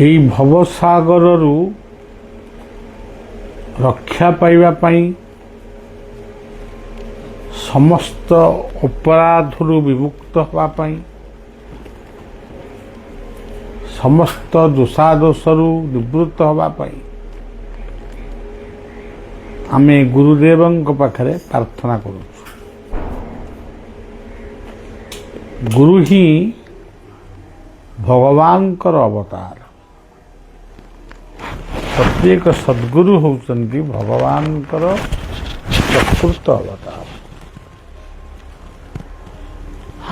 ଏହି ଭବସାଗରରୁ ରକ୍ଷା ପାଇବା ପାଇଁ ସମସ୍ତ ଅପରାଧରୁ ବିମୁକ୍ତ ହେବା ପାଇଁ ସମସ୍ତ ଦୋଷାଦୋଷରୁ ନିବୃତ୍ତ ହେବା ପାଇଁ ଆମେ ଗୁରୁଦେବଙ୍କ ପାଖରେ ପ୍ରାର୍ଥନା କରୁଛୁ। ଗୁରୁ ହିଁ ଭଗବାନଙ୍କର ଅବତାର। ପ୍ରତ୍ୟେକ ସଦ୍ଗୁରୁ ହେଉଛନ୍ତି ଭଗବାନଙ୍କର ପ୍ରକୃତ ଅବତାର।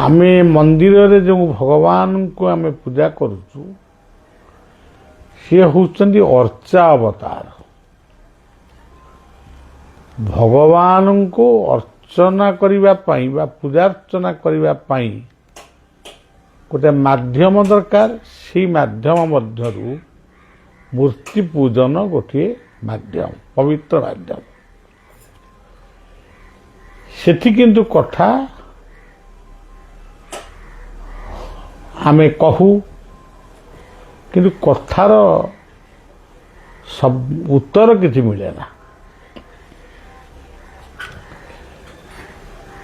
ଆମେ ମନ୍ଦିରରେ ଯେଉଁ ଭଗବାନଙ୍କୁ ଆମେ ପୂଜା କରୁଛୁ ସିଏ ହେଉଛନ୍ତି ଅର୍ଚ୍ଚା ଅବତାର। ଭଗବାନଙ୍କୁ ଅର୍ଚ୍ଚନା କରିବା ପାଇଁ ବା ପୂଜାର୍ଚ୍ଚନା କରିବା ପାଇଁ ଗୋଟେ ମାଧ୍ୟମ ଦରକାର। ସେଇ ମାଧ୍ୟମ ମଧ୍ୟରୁ ମୂର୍ତ୍ତି ପୂଜନ ଗୋଟିଏ ମାଧ୍ୟମ, ପବିତ୍ର ମାଧ୍ୟମ। ସେଠି କିନ୍ତୁ କଥା ଆମେ କହୁ, କିନ୍ତୁ କଥାର ଉତ୍ତର କିଛି ମିଳେ ନା।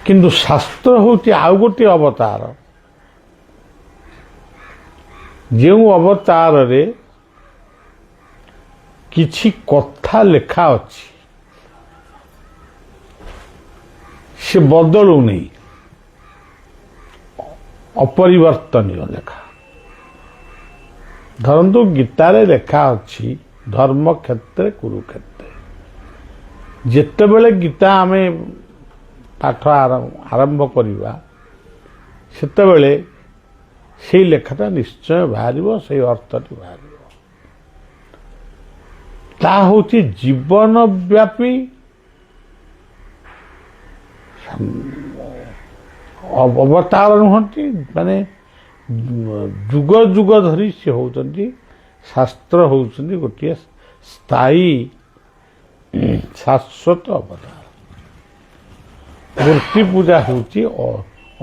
କିନ୍ତୁ ଶାସ୍ତ୍ର ହେଉଛି ଆଉ ଗୋଟିଏ ଅବତାର, ଯେଉଁ ଅବତାରରେ କିଛି କଥା ଲେଖା ଅଛି, ସେ ବଦଳୁନି, ଅପରିବର୍ତ୍ତନୀୟ ଲେଖା। ଧରନ୍ତୁ ଗୀତାରେ ଲେଖା ଅଛି ଧର୍ମ କ୍ଷେତ୍ରେ କୁରୁକ୍ଷେତ୍ରେ। ଯେତେବେଳେ ଗୀତା ଆମେ ପାଠ ଆରମ୍ଭ କରିବା ସେତେବେଳେ ସେଇ ଲେଖାଟା ନିଶ୍ଚୟ ବାହାରିବ, ସେଇ ଅର୍ଥଟି ବାହାରିବ। ତାହା ହେଉଛି ଜୀବନବ୍ୟାପୀ ଅବତାର ନୁହନ୍ତି, ମାନେ ଯୁଗ ଯୁଗ ଧରି ସେ ହେଉଛନ୍ତି, ଶାସ୍ତ୍ର ହେଉଛନ୍ତି ଗୋଟିଏ ସ୍ଥାୟୀ ଶାଶ୍ୱତ ଅବତାର। ମୂର୍ତ୍ତି ପୂଜା ହେଉଛି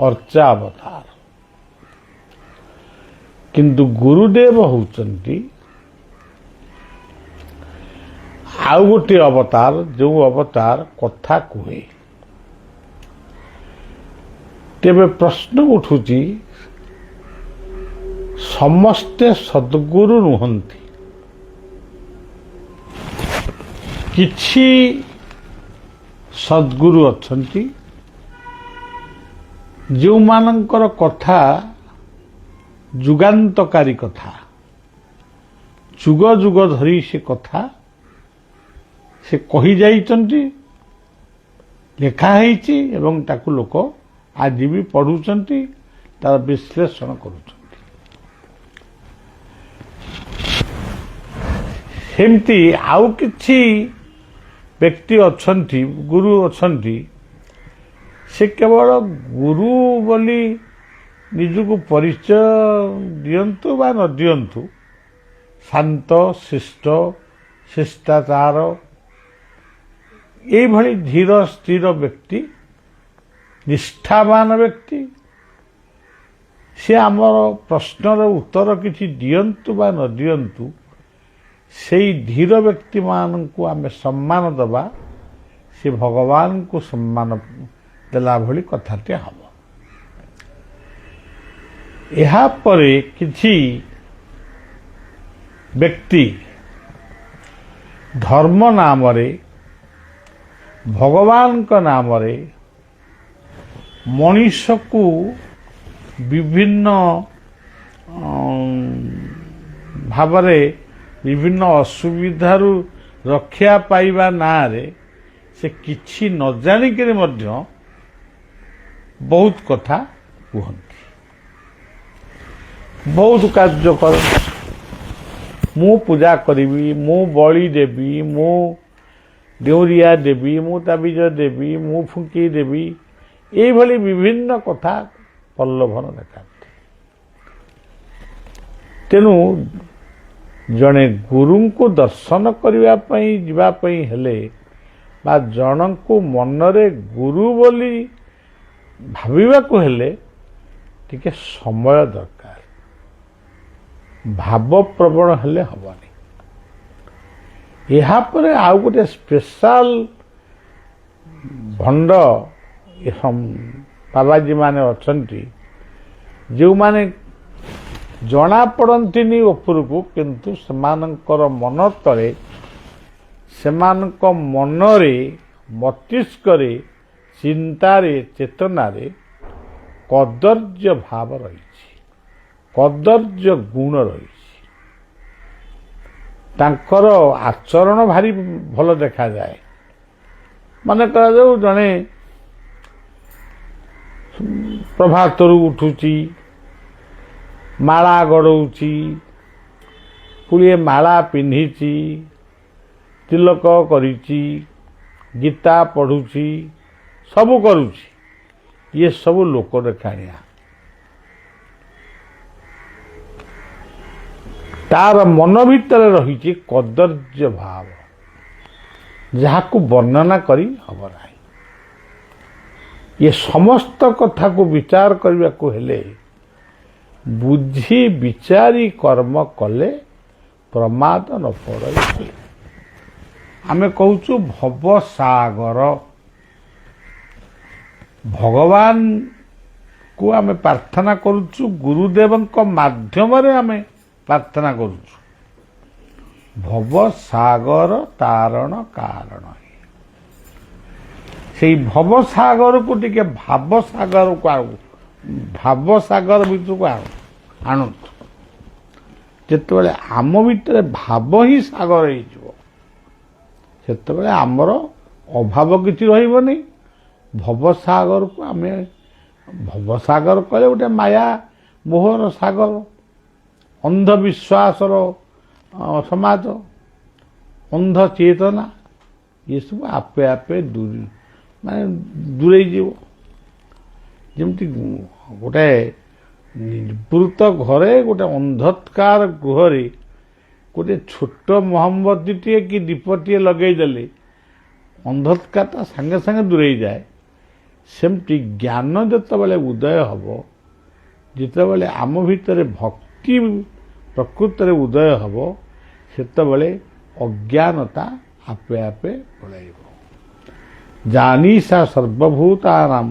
ଅର୍ଚ୍ଚା ଅବତାର। କିନ୍ତୁ ଗୁରୁଦେବ ହେଉଛନ୍ତି ଆଉ ଗୋଟିଏ ଅବତାର, ଯେଉଁ ଅବତାର କଥା କୁହେ। ତେବେ ପ୍ରଶ୍ନ ଉଠୁଛି, ସମସ୍ତେ ସଦ୍ଗୁରୁ ନୁହନ୍ତି। କିଛି ସଦ୍ଗୁରୁ ଅଛନ୍ତି ଯେଉଁମାନଙ୍କର କଥା ଯୁଗାନ୍ତକାରୀ କଥା, ଯୁଗ ଯୁଗ ଧରି ସେ କଥା ସେ କହିଯାଇଛନ୍ତି, ଲେଖା ହେଇଛି ଏବଂ ତାକୁ ଲୋକ ଆଜି ବି ପଢ଼ୁଛନ୍ତି, ତାର ବିଶ୍ଳେଷଣ କରୁଛନ୍ତି। ସେମିତି ଆଉ କିଛି ବ୍ୟକ୍ତି ଅଛନ୍ତି, ଗୁରୁ ଅଛନ୍ତି, ସେ କେବଳ ଗୁରୁ ବୋଲି ନିଜକୁ ପରିଚୟ ଦିଅନ୍ତୁ ବା ନ ଦିଅନ୍ତୁ, ଶାନ୍ତ ଶିଷ୍ଟ ଶିଷ୍ଟାଚାର ଏଇଭଳି ଧୀର ସ୍ଥିର ବ୍ୟକ୍ତି, ନିଷ୍ଠାବାନ ବ୍ୟକ୍ତି, ସେ ଆମର ପ୍ରଶ୍ନର ଉତ୍ତର କିଛି ଦିଅନ୍ତୁ ବା ନ ଦିଅନ୍ତୁ, ସେଇ ଧୀର ବ୍ୟକ୍ତିମାନଙ୍କୁ ଆମେ ସମ୍ମାନ ଦେବା, ସେ ଭଗବାନଙ୍କୁ ସମ୍ମାନ ଦେଲା ଭଳି କଥାଟି ହେବ। ଏହାପରେ କିଛି ବ୍ୟକ୍ତି ଧର୍ମ ନାମରେ, ଭଗବାନଙ୍କ ନାମରେ ମଣିଷକୁ ବିଭିନ୍ନ ଭାବରେ ବିଭିନ୍ନ ଅସୁବିଧାରୁ ରକ୍ଷା ପାଇବା ନାଁରେ ସେ କିଛି ନ ଜାଣିକରି ମଧ୍ୟ ବହୁତ କଥା କୁହନ୍ତି, ବହୁତ କାର୍ଯ୍ୟ କରନ୍ତି। ମୁଁ ପୂଜା କରିବି, ମୁଁ ବଳି ଦେବି, ମୁଁ ଦେଉରିଆ ଦେବି, ମୁଁ ତାବିଜ ଦେବି, ମୁଁ ଫୁଙ୍କି ଦେବି, ଏଇଭଳି ବିଭିନ୍ନ କଥା ପ୍ରଲୋଭନ ଦେଖାନ୍ତି। ତେଣୁ ଜଣେ ଗୁରୁଙ୍କୁ ଦର୍ଶନ କରିବା ପାଇଁ ଯିବା ପାଇଁ ହେଲେ ବା ଜଣଙ୍କୁ ମନରେ ଗୁରୁ ବୋଲି ଭାବିବାକୁ ହେଲେ ଟିକେ ସମୟ ଦରକାର। ଭାବପ୍ରବଣ ହେଲେ ହେବନି। ଏହାପରେ ଆଉ ଗୋଟେ ସ୍ପେଶାଲ ଭଣ୍ଡ ବାବାଜୀମାନେ ଅଛନ୍ତି, ଯେଉଁମାନେ ଜଣାପଡ଼ନ୍ତିନି ଉପରକୁ, କିନ୍ତୁ ସେମାନଙ୍କର ମନ ତଳେ, ସେମାନଙ୍କ ମନରେ, ମସ୍ତିଷ୍କରେ, ଚିନ୍ତାରେ, ଚେତନାରେ କଦର୍ଯ୍ୟ ଭାବ ରହିଛି, କଦର୍ଯ୍ୟ ଗୁଣ ରହିଛି। ତାଙ୍କର ଆଚରଣ ଭାରି ଭଲ ଦେଖାଯାଏ। ମନେ କରାଯାଉ ଜଣେ ପ୍ରଭାତରୁ ଉଠୁଛି, ମାଳା ଗଡ଼ଉଛି, ପୁଳିଏ ମାଳା ପିନ୍ଧିଛି, ତିଲକ କରିଛି, ଗୀତା ପଢ଼ୁଛି, ସବୁ କରୁଛି। ଇଏ ସବୁ ଲୋକ ଦେଖାଣିଆ। ତାର ମନ ଭିତରେ ରହିଛି କଦର୍ଯ୍ୟ ଭାବ, ଯାହାକୁ ବର୍ଣ୍ଣନା କରି ହେବ ନାହିଁ। ଇଏ ସମସ୍ତ କଥାକୁ ବିଚାର କରିବାକୁ ହେଲେ ବୁଝି ବିଚାରି କର୍ମ କଲେ ପ୍ରମାଦ ନ ପଡ଼େ। ଆମେ କହୁଛୁ ଭବସାଗର, ଭଗବାନକୁ ଆମେ ପ୍ରାର୍ଥନା କରୁଛୁ, ଗୁରୁଦେବଙ୍କ ମାଧ୍ୟମରେ ଆମେ ପ୍ରାର୍ଥନା କରୁଛୁ। ଭବସାଗର ତାରଣ କାରଣ। ସେଇ ଭବସାଗରକୁ ଟିକେ ଭାବସାଗରକୁ ଭାବସାଗର ଭିତରକୁ ଆଣନ୍ତୁ। ଯେତେବେଳେ ଆମ ଭିତରେ ଭାବ ହିଁ ସାଗର ହେଇଯିବ, ସେତେବେଳେ ଆମର ଅଭାବ କିଛି ରହିବନି। ଭବସାଗରକୁ ଆମେ, ଭବସାଗର କହିଲେ ଗୋଟେ ମାୟା ମୋହର ସାଗର, ଅନ୍ଧବିଶ୍ୱାସର ସମାଜ, ଅନ୍ଧ ଚେତନା, ଏସବୁ ଆପେ ଆପେ ଦୂରେଇ ଯିବ। ଯେମିତି ଗୋଟେ ନିବୃତ ଘରେ, ଗୋଟେ ଅନ୍ଧକାର ଗୃହରେ ଗୋଟେ ଛୋଟ ମହମବତୀଟିଏ କି ଦୀପଟିଏ ଲଗେଇଦେଲେ ଅନ୍ଧକାରଟା ସାଙ୍ଗେ ସାଙ୍ଗେ ଦୂରେଇ ଯାଏ। ସେମିତି ଜ୍ଞାନ ଯେତେବେଳେ ଉଦୟ ହେବ, ଯେତେବେଳେ ଆମ ଭିତରେ ଭକ୍ତି ପ୍ରକୃତରେ ଉଦୟ ହେବ, ସେତେବେଳେ ଅଜ୍ଞାନତା ଆପେ ଆପେ ପଳାଇବ। ଜାନିସା ସର୍ବଭୂତାନାଂ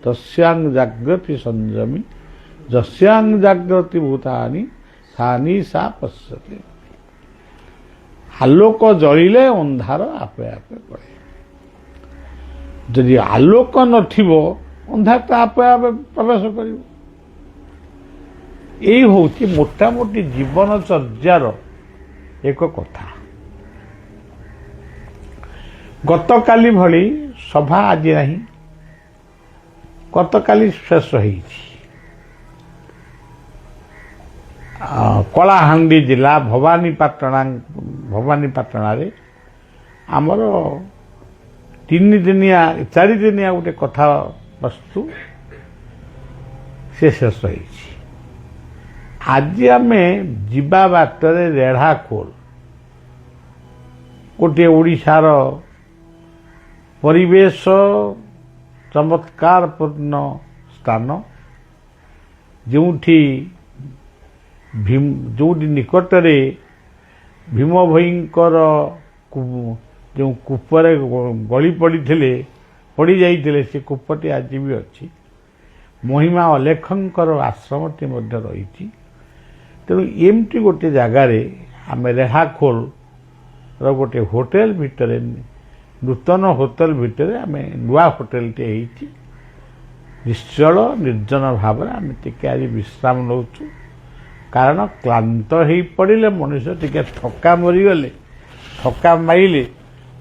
ତସ୍ୟାଂ ଜାଗ୍ରତି ସଂଯମୀ ଯସ୍ୟାଂ ଜାଗ୍ରତି ଭୂତାନି ସାନି ସା ପଶ୍ୟତେ। ଆଲୋକ ଜଳିଲେ ଅନ୍ଧାର ଆପେ ଆପେ ପଳାଇବ। ଯଦି ଆଲୋକ ନଥିବ, ଅନ୍ଧାରଟା ଆପେ ଆପେ ପ୍ରବେଶ କରିବ। ଏଇ ହେଉଛି ମୋଟାମୋଟି ଜୀବନଚର୍ଯ୍ୟାର ଏକ କଥା। ଗତକାଲି ଭଳି ସଭା ଆଜି ନାହିଁ, ଗତକାଲି ଶେଷ ହେଇଛି। କଳାହାଣ୍ଡି ଜିଲ୍ଲା ଭବାନୀପାଟଣାରେ ଆମର 4 ଦିନିଆ ଗୋଟେ କଥା ବସ୍ତୁ ସେ ଶେଷ ହେଇଛି। ଆଜି ଆମେ ଯିବା ବାଟରେ ରେଢ଼ାଖୋଲ, ଗୋଟିଏ ଓଡ଼ିଶାର ପରିବେଶ ଚମତ୍କାରପୂର୍ଣ୍ଣ ସ୍ଥାନ, ଯେଉଁଠି ନିକଟରେ ଭୀମ ଭୋଇଙ୍କର ଯେଉଁ କୂପରେ ଗଳି ପଡ଼ିଯାଇଥିଲେ, ସେ କୂପଟି ଆଜି ବି ଅଛି। ମହିମା ଅଲେଖଙ୍କର ଆଶ୍ରମଟି ମଧ୍ୟ ରହିଛି। ତେଣୁ ଏମିତି ଗୋଟେ ଜାଗାରେ ଆମେ ରେଢ଼ାଖୋଲର ଗୋଟେ ହୋଟେଲ ଭିତରେ, ନୂତନ ହୋଟେଲ ଭିତରେ, ଆମେ ନୂଆ ହୋଟେଲଟେ ହେଇଛି, ନିଶ୍ଚଳ ନିର୍ଜନ ଭାବରେ ଆମେ ଟିକେ ଆଜି ବିଶ୍ରାମ ନେଉଛୁ। କାରଣ କ୍ଳାନ୍ତ ହେଇପଡ଼ିଲେ ମଣିଷ ଟିକେ ଥକା ମାରିଲେ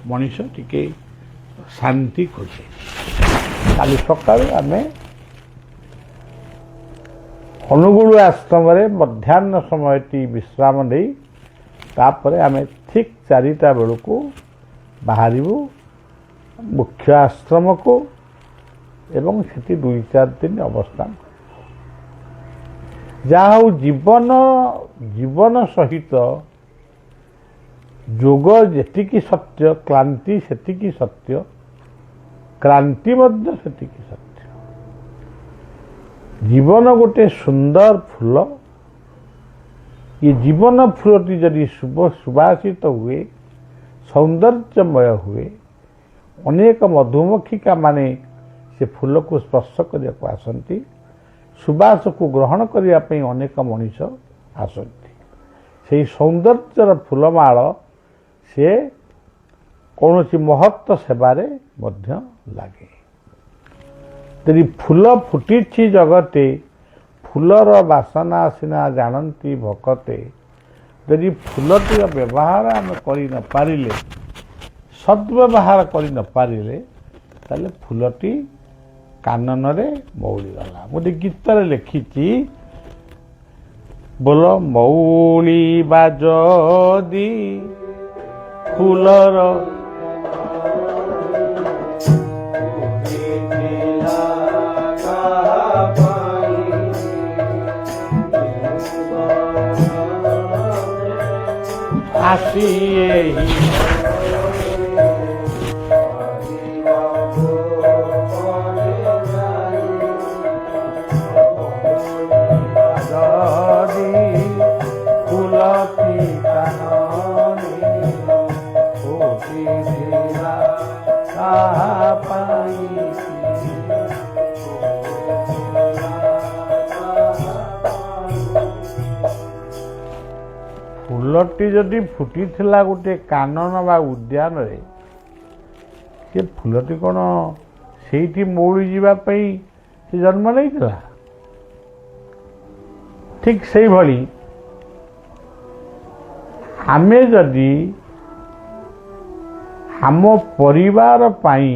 ମଣିଷ ଟିକେ ଶାନ୍ତି ଖୋଜେ। କାଲି ସକାଳୁ ଆମେ ଅନୁଗୁଳ ଆଶ୍ରମରେ ମଧ୍ୟାହ୍ନ ସମୟଟି ବିଶ୍ରାମ ନେଇ ତାପରେ ଆମେ ଠିକ୍ 4ଟା ବେଳକୁ ବାହାରିବୁ ମୁଖ୍ୟ ଆଶ୍ରମକୁ ଏବଂ ସେଠି 2-4 ଦିନ ଅବସ୍ଥାନ। ଯାହା ହଉ ଜୀବନ ସହିତ ଯୋଗ ଯେତିକି ସତ୍ୟ, କ୍ଳାନ୍ତି ସେତିକି ସତ୍ୟ, କ୍ରାନ୍ତି ମଧ୍ୟ ସେତିକି ସତ୍ୟ। ଜୀବନ ଗୋଟେ ସୁନ୍ଦର ଫୁଲ, ये जीवन फूलटी जदि सुभाषित हुए सौंदर्यमय हुए अनेक मधुमक्षिका माने से फूल को स्पर्श करने को आसती सुबास को ग्रहण करने अनेक मनीष आसती से सौंदर्यर फूलमाल से कौन सी महत्व सेवारे मध्य लगे यदि फूल फुटी जगते फूलर बासना सिना जानती भकते यदि फूलटीर व्यवहार आम कर सद्व्यवहार कर फूलटी कानन रे मौली गला गोटे गीत लिखी बोल मौली बाजदी फूलर आसिए फूलटी जदि फुटी थिला गोटे कानन बा उद्यान रे से फूलटी कौन से मौली जावाई से जन्म नहीं थिला ठीक से भली आमे जदि आम परिवार पाई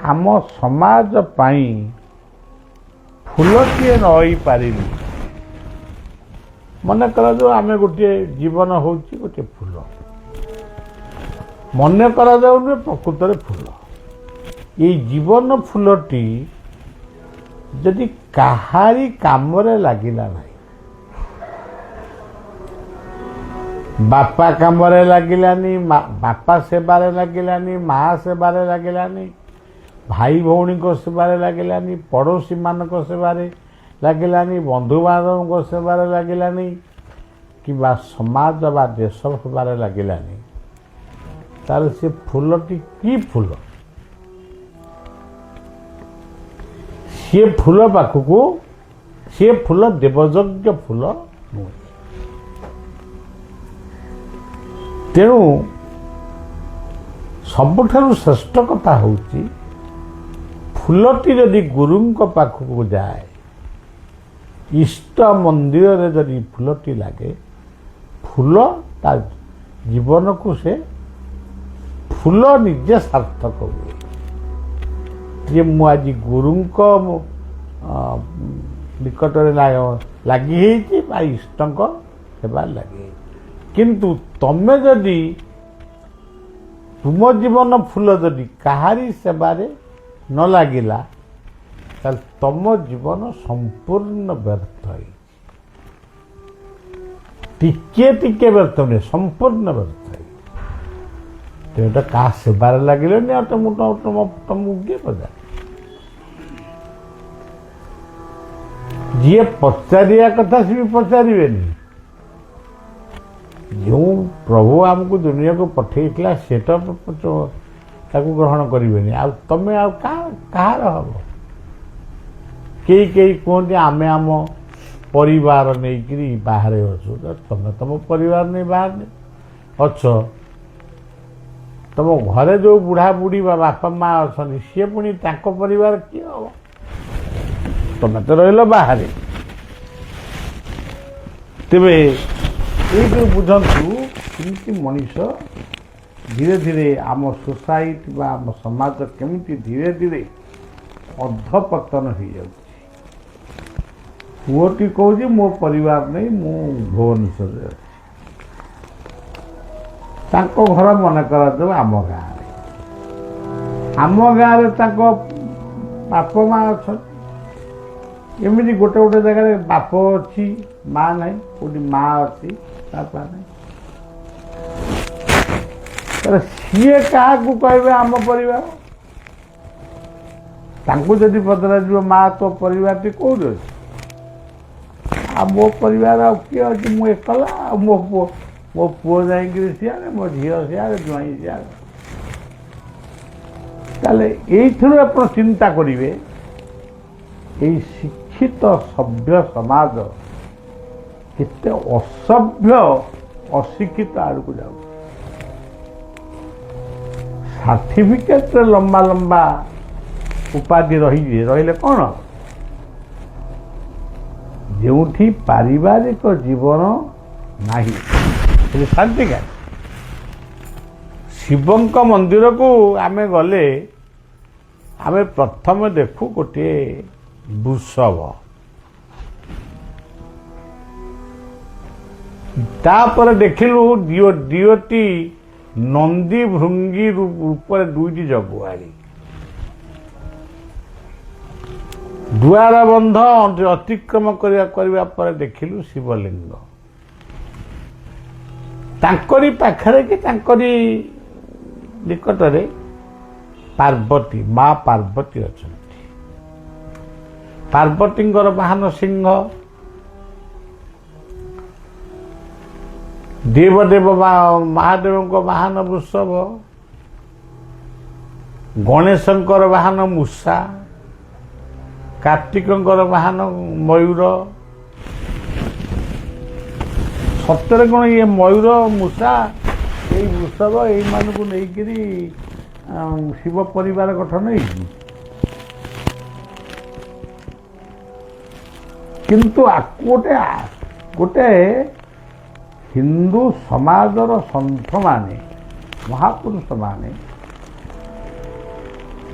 आम समाज पाई फूलटी नई पारिली मन कर जो आम गोटे जीवन हूँ गोटे फूल मन कर प्रकृत फूल ये जीवन फूलटी जदि कहारी काम लगिला नहीं बापा काम लगिलानी बापा सेबार लगिलानी माँ सेबार लगिलानी भाई भौणी को सेबार लगिलानी पड़ोशी मान सेबार लगिलानी बंधु बांधव सेबार लगिलानी कि समाज बा देश सेबार लगिलानी तार से फूलटी की फूल सी फूल पाखक सी फूल देवयज्ञ फूल नुहे तेणु सबुठारु श्रेष्ठ कथा होची फूलटी यदि गुरु पाखक जाए इष्ट मंदिर रे जदि फूलटी लगे फूल ता जीवन को से फूल निजे सार्थक हुए जे मु आज गुरु निकट लगी इष्ट सेवा लगे किंतु तमे जदि तुम जीवन फूल जदि कहारी सेवारे न लगिला तम जीवन संपूर्ण व्यर्थ है टिके टिके व्यर्थ नहीं संपूर्ण व्यर्थ है तेटा क्या सेवार लगे तुमको किए पचार जी पचारिया कथा सी भी पचारे जो प्रभु आमको दुनिया को पठेला सेटा ग्रहण करें आ तमें कहार हम कई कहते आम आम परिवार नहीं बाहर अच्छु तुम तुम परिवार नहीं बाहर नहीं अच्छ तुम घरे जो बुढ़ा बुढ़ी बापा माँ अच्छा सी पुणी परिवार किए हम तुम तो रही बाहर तेरे ये बुझंतु केमती मनीष धीरे धीरे आम सोसाइटी आम समाज केमती धीरे धीरे अधपतन हो जाए पुओटी कहूँ मो परिवार नहीं मु भुवनेश्वर घर मन कर आम गाँव बाप माँ अच्छा एमती गोटे गोटे जगह बाप अच्छी माँ ना कौटी माँ अच्छी बापा ना सी क्या कहे आम परिवार जदि पचरा माँ तो परिवार टी कौन अच्छे ଆଉ ମୋ ପରିବାର ଆଉ କିଏ ଅଛି, ମୁଁ ଏକଲା। ଆଉ ମୋ ପୁଅ ଯାଇକିରି ସିଆଡ଼େ, ମୋ ଝିଅ ସିଆଡ଼େ, ଜ୍ୱାଇଁ ସିଆଡ଼େ। ତାହେଲେ ଏଇଥିରୁ ଆପଣ ଚିନ୍ତା କରିବେ ଏଇ ଶିକ୍ଷିତ ସଭ୍ୟ ସମାଜ କେତେ ଅସଭ୍ୟ ଅଶିକ୍ଷିତ ଆଡ଼କୁ ଯାଉଛି। ସାର୍ଟିଫିକେଟରେ ଲମ୍ବା ଲମ୍ବା ଉପାଧି ରହିଲେ କ'ଣ, ଯେଉଁଠି ପାରିବାରିକ ଜୀବନ ନାହିଁ ସେଠି ଶାନ୍ତି କାହିଁ। ଶିବଙ୍କ ମନ୍ଦିରକୁ ଆମେ ଗଲେ ଆମେ ପ୍ରଥମେ ଦେଖୁ ଗୋଟିଏ ବୃଷଭ, ତାପରେ ଦେଖିଲୁ ଦିଓଟି ନନ୍ଦୀ ଭୃଙ୍ଗୀ ରୂପରେ ଦୁଇଟି ଜଗୁଆଳି, ଦୁଆର ବନ୍ଧ ଅତିକ୍ରମ କରିବା ପରେ ଦେଖିଲୁ ଶିବଲିଙ୍ଗ, ତାଙ୍କରି ପାଖରେ କି ତାଙ୍କରି ନିକଟରେ ପାର୍ବତୀ, ମା ପାର୍ବତୀ ଅଛନ୍ତି। ପାର୍ବତୀଙ୍କର ବାହନ ସିଂହ, ଦେବଦେବ ମହାଦେବଙ୍କ ବାହନ ବୃଷଭ, ଗଣେଶଙ୍କର ବାହନ ମୂଷା, କାର୍ତ୍ତିକଙ୍କର ବାହନ ମୟୂର। ସତରେ କ'ଣ ଇଏ ମୟୂର, ମୂଷା, ଏଇ ବୃଷଭ ଏଇମାନଙ୍କୁ ନେଇକିରି ଶିବ ପରିବାର ଗଠନ ହେଇଛି? କିନ୍ତୁ ଆକୁ ଗୋଟେ ହିନ୍ଦୁ ସମାଜର ସନ୍ଥମାନେ, ମହାପୁରୁଷମାନେ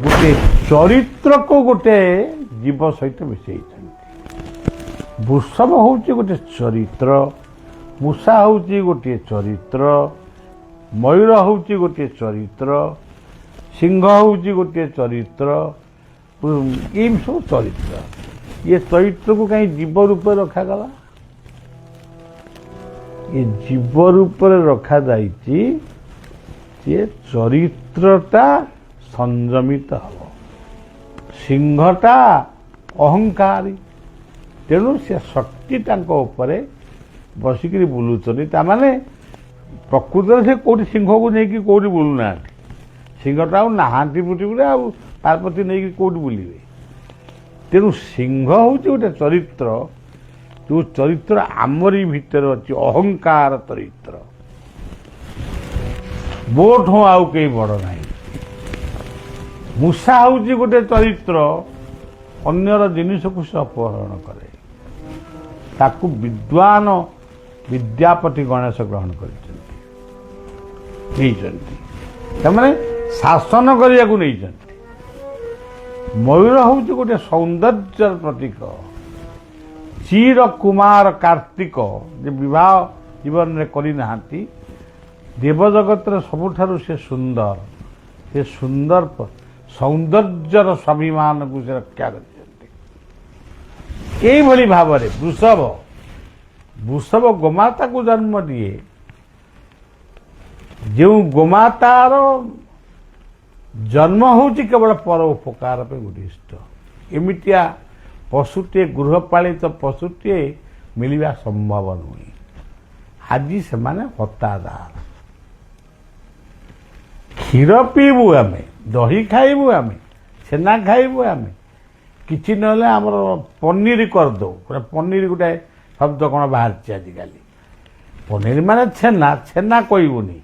ଗୋଟେ ଚରିତ୍ରକୁ ଗୋଟେ ଜୀବ ସହିତ ମିଶେଇଛନ୍ତି। ବୃଷଭ ହେଉଛି ଗୋଟେ ଚରିତ୍ର, ମୂଷା ହେଉଛି ଗୋଟିଏ ଚରିତ୍ର, ମୟୂର ହେଉଛି ଗୋଟିଏ ଚରିତ୍ର, ସିଂହ ହେଉଛି ଗୋଟିଏ ଚରିତ୍ର, ଏମିତି ସବୁ ଚରିତ୍ର। ଏ ଚରିତ୍ରକୁ କାହିଁ ଜୀବ ରୂପରେ ରଖାଗଲା? ଏ ଜୀବ ରୂପରେ ରଖାଯାଇଛି ଯେ ଚରିତ୍ରଟା ସଂଯମିତ ହେବ। ସିଂହଟା ଅହଙ୍କାରୀ, ତେଣୁ ସେ ଶକ୍ତି ତାଙ୍କ ଉପରେ ବସିକିରି ବୁଲୁଛନ୍ତି। ତାମାନେ ପ୍ରକୃତରେ ସେ କେଉଁଠି ସିଂହକୁ ନେଇକି କେଉଁଠି ବୁଲୁନାହାନ୍ତି। ସିଂହଟା ଆଉ ନାହାନ୍ତି ପୃଥିବୀରେ, ଆଉ ପାର୍ବତୀ ନେଇକି କେଉଁଠି ବୁଲିବେ? ତେଣୁ ସିଂହ ହେଉଛି ଗୋଟେ ଚରିତ୍ର, ଯେଉଁ ଚରିତ୍ର ଆମରି ଭିତରେ ଅଛି, ଅହଙ୍କାର ଚରିତ୍ର। ମୋଠୁ ଆଉ କେହି ବଡ଼ ନାହିଁ। ମୂଷା ହେଉଛି ଗୋଟେ ଚରିତ୍ର, ଅନ୍ୟର ଜିନିଷକୁ ସେ ଅପହରଣ କରେ। ତାକୁ ବିଦ୍ୱାନ ବିଦ୍ୟାପତି ଗଣେଶ ଗ୍ରହଣ କରିଛନ୍ତି, ନେଇଛନ୍ତି, ସେମାନେ ଶାସନ କରିବାକୁ ନେଇଛନ୍ତି। ମୟୂର ହେଉଛି ଗୋଟେ ସୌନ୍ଦର୍ଯ୍ୟର ପ୍ରତୀକ। ଚିର କୁମାର କାର୍ତ୍ତିକ ଯେ ବିବାହ ଜୀବନରେ କରିନାହାନ୍ତି, ଦେବଜଗତର ସବୁଠାରୁ ସେ ସୁନ୍ଦର, ସେ ସୁନ୍ଦର ସୌନ୍ଦର୍ଯ୍ୟର ସ୍ୱାଭିମାନକୁ ସେ ରକ୍ଷା କରିଛନ୍ତି। ଏଇଭଳି ଭାବରେ ବୃଷଭ ଗୋମାତାକୁ ଜନ୍ମ ଦିଏ। ଯେଉଁ ଗୋମାତାର ଜନ୍ମ ହେଉଛି କେବଳ ପର ଉପକାର ପାଇଁ ଉଦ୍ଦିଷ୍ଟ। ଏମିତିଆ ପଶୁଟିଏ, ଗୃହପାଳିତ ପଶୁଟିଏ ମିଳିବା ସମ୍ଭବ ନୁହେଁ। ଆଜି ସେମାନେ ହତାଦାର। କ୍ଷୀର ପିଇବୁ ଆମେ, ଦହି ଖାଇବୁ ଆମେ, ଛେନା ଖାଇବୁ ଆମେ, କିଛି ନହେଲେ ଆମର ପନିର କରିଦେଉ। ପନିର ଗୋଟାଏ ଶବ୍ଦ କ'ଣ ବାହାରିଛି ଆଜିକାଲି। ପନିର ମାନେ ଛେନା, ଛେନା କହିବୁନି।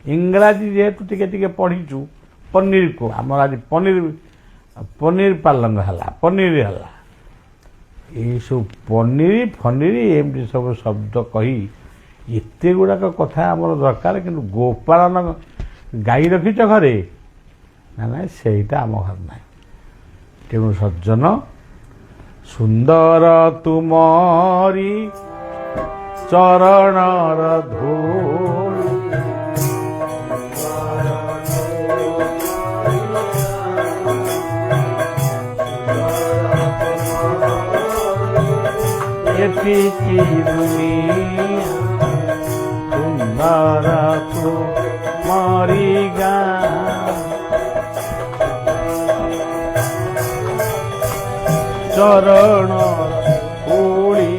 ଇଂରାଜୀ ଯେହେତୁ ଟିକେ ଟିକେ ପଢ଼ିଛୁ, ପନିରକୁ ଆମର ଆଜି ପନିର ପାଲଙ୍ଗ ହେଲା, ପନିର ହେଲା। ଏଇସବୁ ପନିର ଫନିର ଏମିତି ସବୁ ଶବ୍ଦ କହି ଏତେ ଗୁଡ଼ାକ କଥା ଆମର ଦରକାର। କିନ୍ତୁ ଗୋପାଳନ, ଗାଈ ରଖିଛ ଘରେ ନା? ନାଇଁ, ସେଇଟା ଆମ ଘରେ ନାହିଁ। ତେଣୁ ସଜ୍ଜନ, ସୁନ୍ଦର ତୁମରି ଚରଣର ଧୂଳି, ଏତିକି ଦୁନିଆ ସୁନ୍ଦର ତୁମରି ଗାଁ, ଚରଣ ଧୂଳି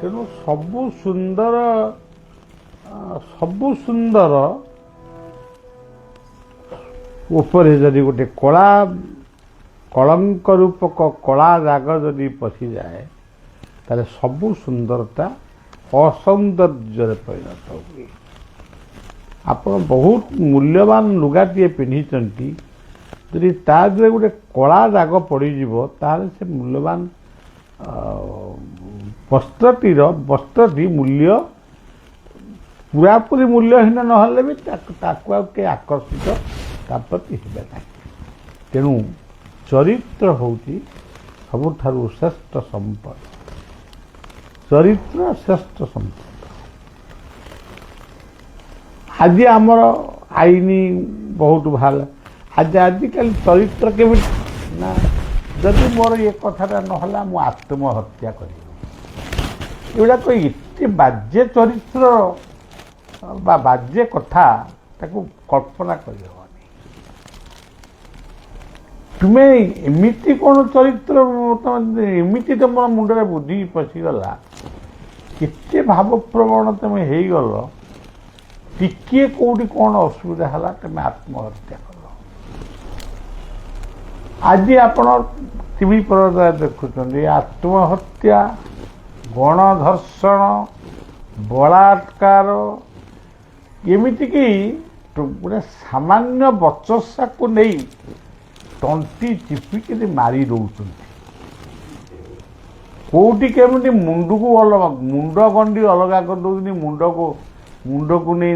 ତେଣୁ ସବୁ ସୁନ୍ଦର ଉପରେ ଯଦି ଗୋଟେ କଳଙ୍କ ରୂପକ କଳା ଦାଗ ଯଦି ପଶିଯାଏ ତାହେଲେ ସବୁ ସୁନ୍ଦରତା ଅସୌନ୍ଦର୍ଯ୍ୟରେ ପରିଣତ ହୁଏ। ଆପଣ ବହୁତ ମୂଲ୍ୟବାନ ଲୁଗାଟିଏ ପିନ୍ଧିଛନ୍ତି, ଯଦି ତା ଦେହରେ ଗୋଟେ କଳା ଦାଗ ପଡ଼ିଯିବ ତାହେଲେ ସେ ମୂଲ୍ୟବାନ ବସ୍ତ୍ରଟି ମୂଲ୍ୟ ପୁରାପୁରି ମୂଲ୍ୟହୀନ ନହେଲେ ବି ତାକୁ ଆଉ କେହି ଆକର୍ଷିତ ତା ପ୍ରତି ହେବେ ନାହିଁ। ତେଣୁ ଚରିତ୍ର ହେଉଛି ସବୁଠାରୁ ଶ୍ରେଷ୍ଠ ସମ୍ପଦ। ଚରିତ୍ର ଶ୍ରେଷ୍ଠ ସମ୍ପଦ। ଆଜି ଆମର ଆଇନ ବହୁତ ଭଲ। ଆଜିକାଲି ଚରିତ୍ର କେମିତି ନା, ଯଦି ମୋର ଏ କଥାଟା ନହେଲା ମୁଁ ଆତ୍ମହତ୍ୟା କରିବି। ଏଗୁଡ଼ାକ ଏତେ ବାଜେ ଚରିତ୍ର ବା ବାଜେ କଥା, ତାକୁ କଳ୍ପନା କରିହେବନି। ତୁମେ ଏମିତି କ'ଣ ଚରିତ୍ର, ଏମିତି ତମର ମୁଣ୍ଡରେ ବୁଦ୍ଧି ପଶିଗଲା, କେତେ ଭାବପ୍ରବଣ ତମେ ହେଇଗଲ, ଟିକିଏ କୋଉଠି କ'ଣ ଅସୁବିଧା ହେଲା ତମେ ଆତ୍ମହତ୍ୟା କଲ। ଆଜି ଆପଣ ଟିଭି ପରଦାରେ ଦେଖୁଛନ୍ତି ଆତ୍ମହତ୍ୟା, ଗଣଧର୍ଷଣ, ବଳାତ୍କାର, ଏମିତିକି ଗୋଟେ ସାମାନ୍ୟ ବଚସାକୁ ନେଇ ତଣ୍ଟି ଚିପିକିରି ମାରି ଦେଉଛନ୍ତି। କୋଉଠି କେମିତି ମୁଣ୍ଡକୁ ମୁଣ୍ଡ ଗଣ୍ଡି ଅଲଗା କରିଦେଉଛନ୍ତି, ମୁଣ୍ଡକୁ ନେଇ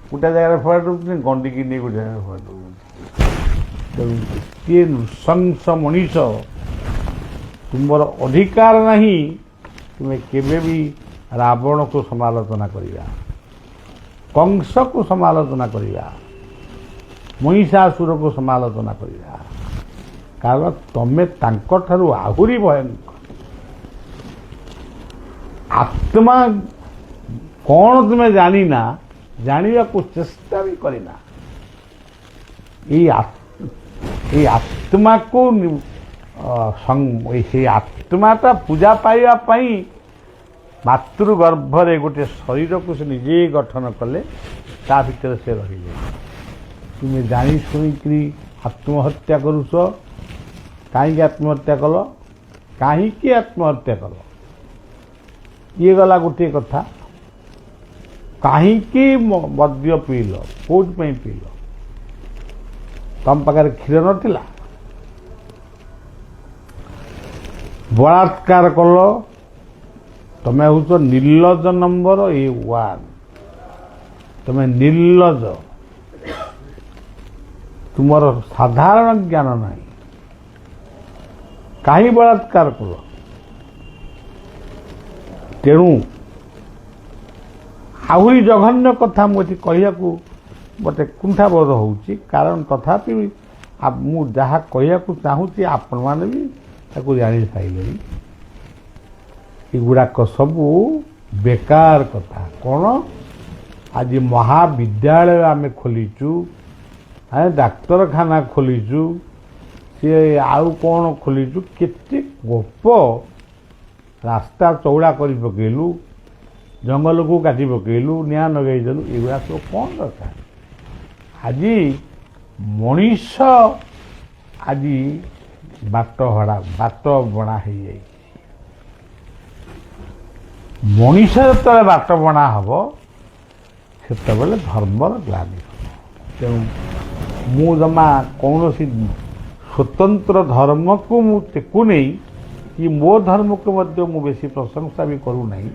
ଗୋଟେ ଜାଗାରେ ଫୋପାଡ଼ି ଦେଉଛନ୍ତି, ଗଣ୍ଡିକି ନେଇ ଗୋଟେ ଜାଗାରେ ଫୋପାଡ଼ି ଦେଉଛନ୍ତି। ତେଣୁ କିଏ ନୃଶଂସ ମଣିଷ, ତୁମର ଅଧିକାର ନାହିଁ ତୁମେ କେବେ ବି ରାବଣକୁ ସମାଲୋଚନା କରିବା, କଂସକୁ ସମାଲୋଚନା କରିବା, ମହିଷାସୁରକୁ ସମାଲୋଚନା କରିବା, କାରଣ ତମେ ତାଙ୍କଠାରୁ ଆହୁରି ଭୟଙ୍କର। ଆତ୍ମା କ'ଣ ତୁମେ ଜାଣିନା, ଜାଣିବାକୁ ଚେଷ୍ଟା ବି କରିନା। ଏଇ ଆତ୍ମାକୁ ସେଇ ଆତ୍ମାଟା ପୂଜା ପାଇବା ପାଇଁ ମାତୃ ଗର୍ଭରେ ଗୋଟେ ଶରୀରକୁ ସେ ନିଜେ ଗଠନ କଲେ, ତା ଭିତରେ ସେ ରହିଲେ। ତୁମେ ଜାଣି ଶୁଣିକିରି ଆତ୍ମହତ୍ୟା କରୁଛ। କାହିଁକି ଆତ୍ମହତ୍ୟା କଲ? କାହିଁକି ଆତ୍ମହତ୍ୟା କଲ? ଇଏ ଗଲା ଗୋଟିଏ କଥା। କାହିଁକି ମଦ୍ୟ ପିଇଲ? କୋଉଥିପାଇଁ ପିଇଲ? ତମ ପାଖରେ କ୍ଷୀର ନଥିଲା? ବଳାତ୍କାର କଲ। ତମେ ହେଉଛ ନିର୍ଲଜ ନମ୍ବର 1। ତମେ ନିର୍ଲଜ। ତୁମର ସାଧାରଣ ଜ୍ଞାନ ନାହିଁ। କାହିଁ ବଳାତ୍କାର କଲ? ତେଣୁ ଆହୁରି ଜଘନ୍ୟ କଥା ମୁଁ ଏଠି କହିବାକୁ ମୋତେ କୁଣ୍ଠାବୋଧ ହେଉଛି, କାରଣ ତଥାପି ମୁଁ ଯାହା କହିବାକୁ ଚାହୁଁଛି ଆପଣମାନେ ବି ତାକୁ ଜାଣିସାରିଲେଣି। ଏଗୁଡ଼ାକ ସବୁ ବେକାର କଥା। କ'ଣ ଆଜି ମହାବିଦ୍ୟାଳୟ ଆମେ ଖୋଲିଛୁ, ଡାକ୍ତରଖାନା ଖୋଲିଛୁ, ସିଏ ଆଉ କ'ଣ ଖୋଲିଛୁ, କେତେ ଗପ। ରାସ୍ତା ଚଉଡ଼ା କରି ପକେଇଲୁ, ଜଙ୍ଗଲକୁ କାଟି ପକେଇଲୁ, ନିଆଁ ଲଗେଇଦେଲୁ। ଏଗୁଡ଼ା ସବୁ କ'ଣ ଦରକାର? ଆଜି ମଣିଷ ଆଜି ବାଟ ବଣା ହେଇଯାଇଛି। ମଣିଷ ଯେତେବେଳେ ବାଟ ବଣା ହେବ ସେତେବେଳେ ଧର୍ମର ଗ୍ଲାନି ହେବ। ତେଣୁ ମୁଁ ଜମା କୌଣସି ସ୍ୱତନ୍ତ୍ର ଧର୍ମକୁ ମୁଁ ଟେକୁ ନେଇ କି ମୋ ଧର୍ମକୁ ମଧ୍ୟ ମୁଁ ବେଶୀ ପ୍ରଶଂସା ବି କରୁନାହିଁ।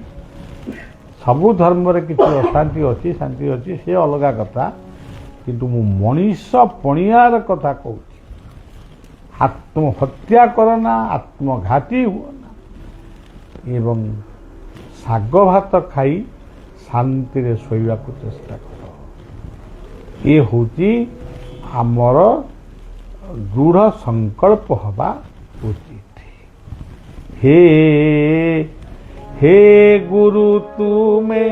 ସବୁ ଧର୍ମରେ କିଛି ଅଶାନ୍ତି ଅଛି, ଶାନ୍ତି ଅଛି, ସେ ଅଲଗା କଥା। କିନ୍ତୁ ମୁଁ ମଣିଷ ପଣିଆର କଥା କହୁଛି। ଆତ୍ମହତ୍ୟା କର ନା, ଆତ୍ମଘାତୀ ହୁଅ ନା, ଏବଂ ଶାଗ ଭାତ ଖାଇ ଶାନ୍ତିରେ ଶୋଇବାକୁ ଚେଷ୍ଟା କର। ଏ ହେଉଛି ଆମର ଦୃଢ଼ ସଂକଳ୍ପ ହେବା ଉଚିତ। ହେ ହେ ଗୁରୁ ତୁମେ